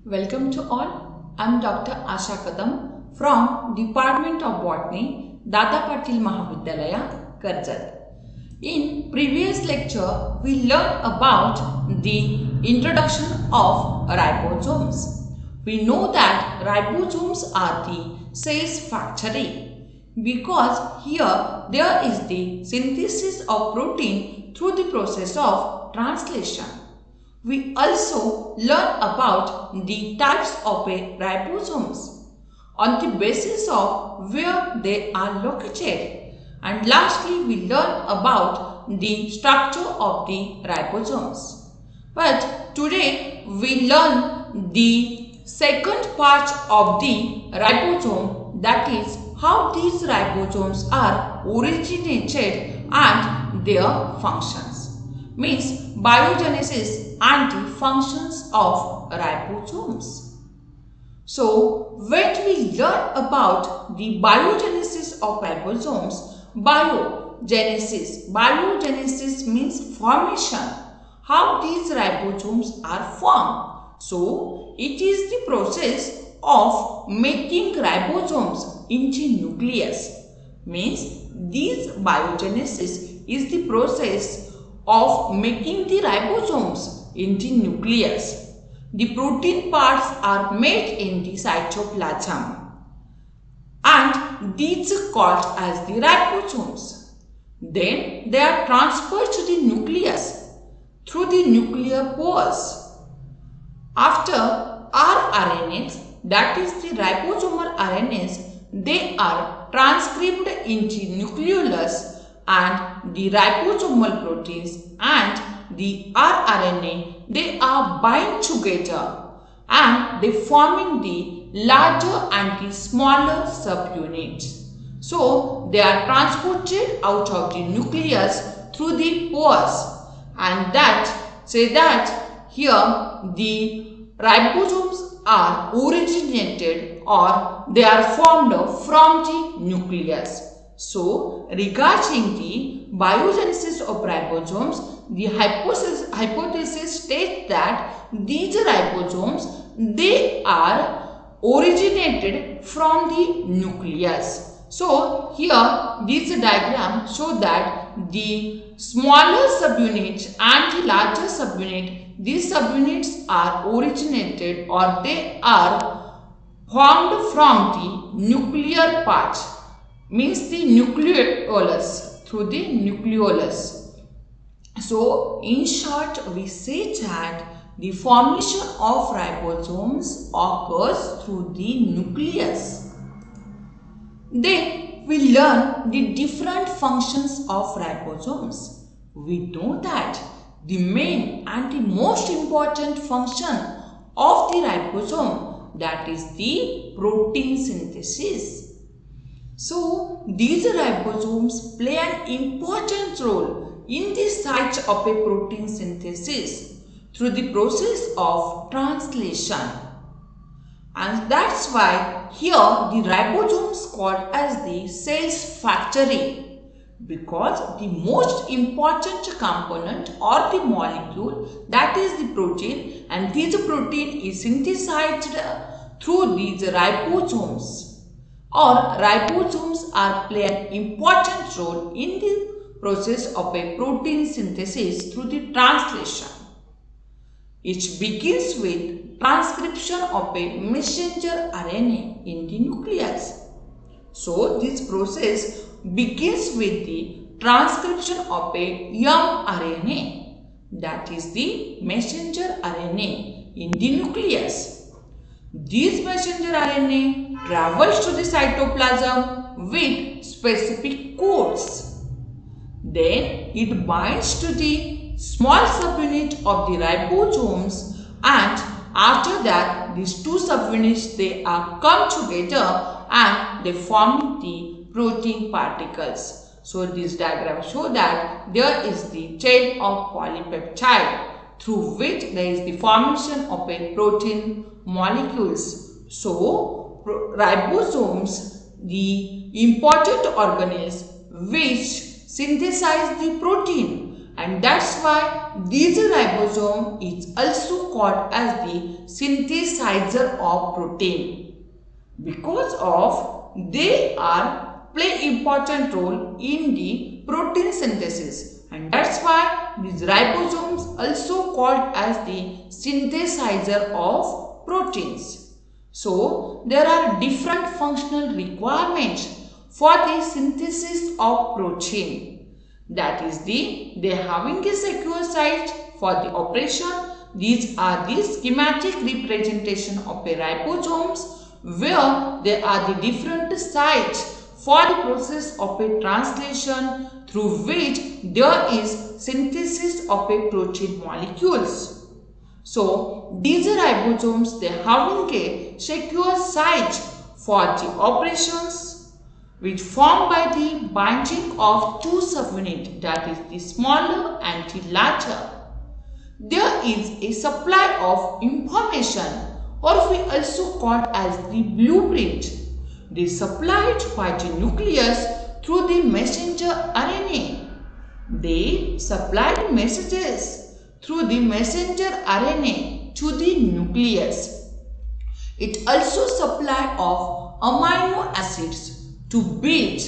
Welcome to all. I'm Dr. Asha Kadam from Department of Botany, Dada Patil Mahavidyalaya, Karjat. In previous lecture, we learned about the introduction of ribosomes. We know that ribosomes are the cell's factory because here there is the synthesis of protein through the process of translation. We also learn about the types of ribosomes on the basis of where they are located. And lastly, we learn about the structure of the ribosomes. But today we learn the second part of the ribosome, that is how these ribosomes are originated and their functions. Means biogenesis and the functions of ribosomes. So, when we learn about the biogenesis of ribosomes, biogenesis means formation, how these ribosomes are formed. So, it is the process of making ribosomes into nucleus. Means this biogenesis is the process of making the ribosomes into nucleus. The protein parts are made in the cytoplasm and these are called as the ribosomes. Then they are transferred to the nucleus through the nuclear pores. After rRNAs, that is the ribosomal RNAs, they are transcribed into nucleolus and the ribosomal proteins and the rRNA, they are bind together and they forming the larger and the smaller subunits. So, they are transported out of the nucleus through the pores, and that say that here the ribosomes are originated or they are formed from the nucleus. So, regarding the biogenesis of ribosomes, the hypothesis states that these ribosomes, they are originated from the nucleus. So, here this diagram show that the smaller subunit and the larger subunit, these subunits are originated or they are formed from the nuclear part, means the nucleolus, through the nucleolus. So, in short, we say that the formation of ribosomes occurs through the nucleus. Then we learn the different functions of ribosomes. We know that the main and the most important function of the ribosome, that is the protein synthesis. So, these ribosomes play an important role in the site of a protein synthesis through the process of translation. And that's why here the ribosome is called as the cell's factory, because the most important component or the molecule, that is the protein, and this protein is synthesized through these ribosomes. Or ribosomes are play an important role in the process of a protein synthesis through the translation. It begins with transcription of a messenger RNA in the nucleus. So, this process begins with the transcription of a young RNA, that is the messenger RNA in the nucleus. This messenger RNA travels to the cytoplasm with specific codes. Then it binds to the small subunit of the ribosomes, and after that these two subunits, they are come together and they form the protein particles. So this diagram show that there is the chain of polypeptide through which there is the formation of a protein molecules. So ribosomes, the important organelles which synthesize the protein, and that's why this ribosome is also called as the synthesizer of protein, because of they are play important role in the protein synthesis, and that's why these ribosomes also called as the synthesizer of proteins. So there are different functional requirements for the synthesis of protein. That is they having a secure site for the operation. These are the schematic representation of a ribosomes, where there are the different sites for the process of a translation through which there is synthesis of a protein molecules. So these ribosomes, they having a secure site for the operations which formed by the binding of two subunits, that is the smaller and the larger. There is a supply of information, or we also call as the blueprint. They supplied by the nucleus through the messenger RNA. They supplied messages through the messenger RNA to the nucleus. It also supply of amino acids to build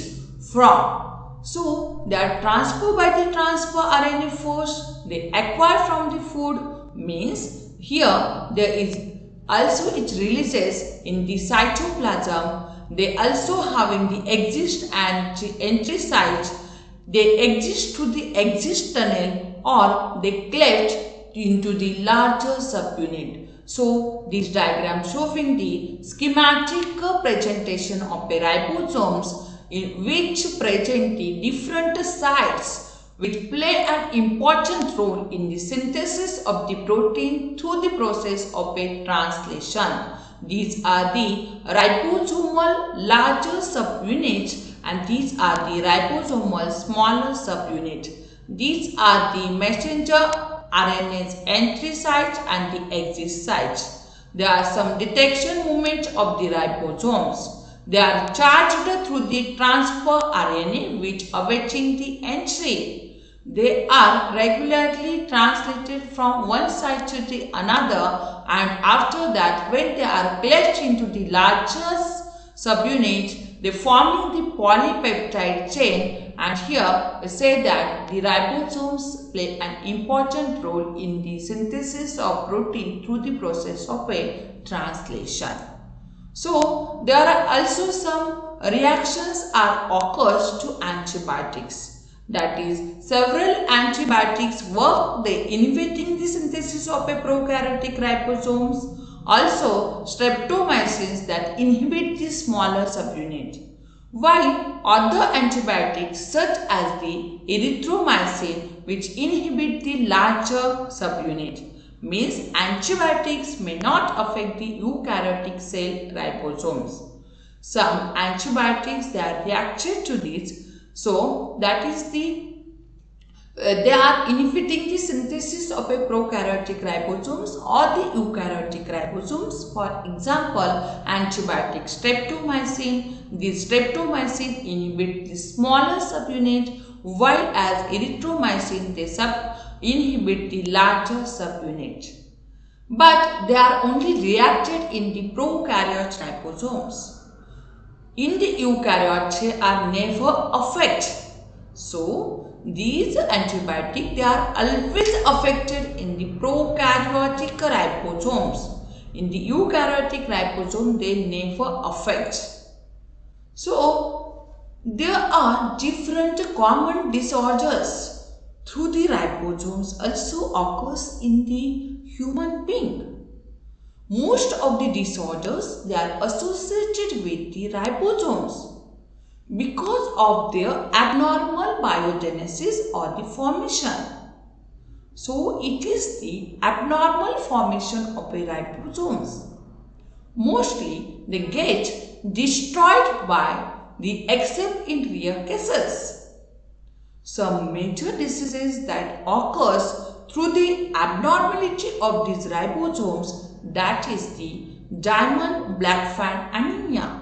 from. So they are transferred by the transfer RNA force. They acquire from the food, means here there is also it releases in the cytoplasm. They also having the exit and entry sites. They exist through the exit tunnel, or they cleft into the larger subunit. So this diagram showing the schematic presentation of the ribosomes, in which present the different sites which play an important role in the synthesis of the protein through the process of a translation. These are the ribosomal larger subunits, and these are the ribosomal smaller subunit. These are the messenger RNA's entry sites and the exit sites. There are some detection movements of the ribosomes. They are charged through the transfer RNA which awaiting the entry. They are regularly translated from one site to the another, and after that when they are cleft into the largest subunit, they forming the polypeptide chain, and here we say that the ribosomes play an important role in the synthesis of protein through the process of a translation. So there are also some reactions are occurs to antibiotics. That is, several antibiotics work they inhibiting the synthesis of a prokaryotic ribosomes. Also streptomycins that inhibit the smaller subunit, while other antibiotics such as the erythromycin which inhibit the larger subunit. Means antibiotics may not affect the eukaryotic cell ribosomes. Some antibiotics, they are reacted to this, so that is they are inhibiting the synthesis of a prokaryotic ribosomes or the eukaryotic ribosomes. For example, antibiotic streptomycin. The streptomycin inhibit the smaller subunit, while as erythromycin they inhibit the larger subunit. But they are only reacted in the prokaryote ribosomes. In the eukaryote they are never affected. So these antibiotics, they are always affected in the prokaryotic ribosomes. In the eukaryotic ribosome, they never affect. So there are different common disorders through the ribosomes also occurs in the human being. Most of the disorders, they are associated with the ribosomes because of their abnormal biogenesis or the formation. So it is the abnormal formation of a ribosomes. Mostly they get destroyed by the except in rare cases. Some major diseases that occurs through the abnormality of these ribosomes, that is the Diamond-Blackfan anemia.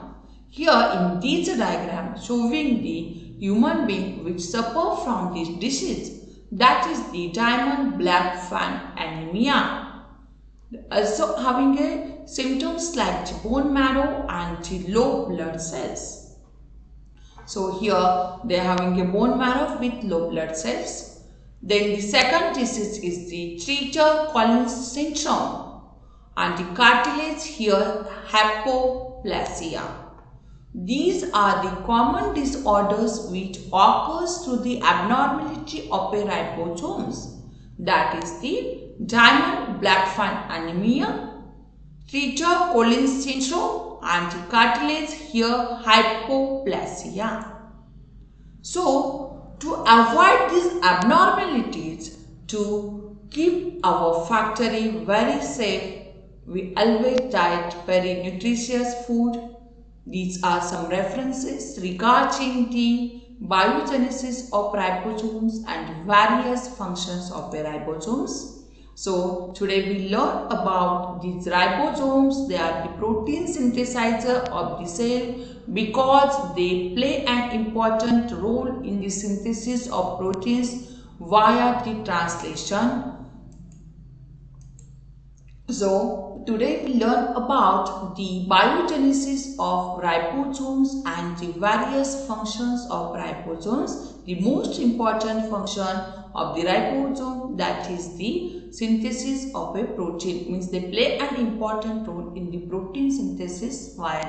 Here in this diagram showing the human being which suffer from this disease. that is the diamond black fan anemia. Also having a symptoms like the bone marrow and the low blood cells. So here they are having a bone marrow with low blood cells. Then the second disease is the Treacher-Collins syndrome and the cartilage here hypoplasia. These are the common disorders which occurs through the abnormality of a ribosomes, that is the diamond black fan anemia, Treacher-Collins syndrome and the cartilage here hypoplasia. So, to avoid these abnormalities, to keep our factory very safe, we always diet very nutritious food. These are some references regarding the biogenesis of ribosomes and various functions of the ribosomes. So, today we learn about these ribosomes. They are the protein synthesizer of the cell because they play an important role in the synthesis of proteins via the translation. So, today we learn about the biogenesis of ribosomes and the various functions of ribosomes. The most important function of the ribosome, that is the synthesis of a protein, means they play an important role in the protein synthesis via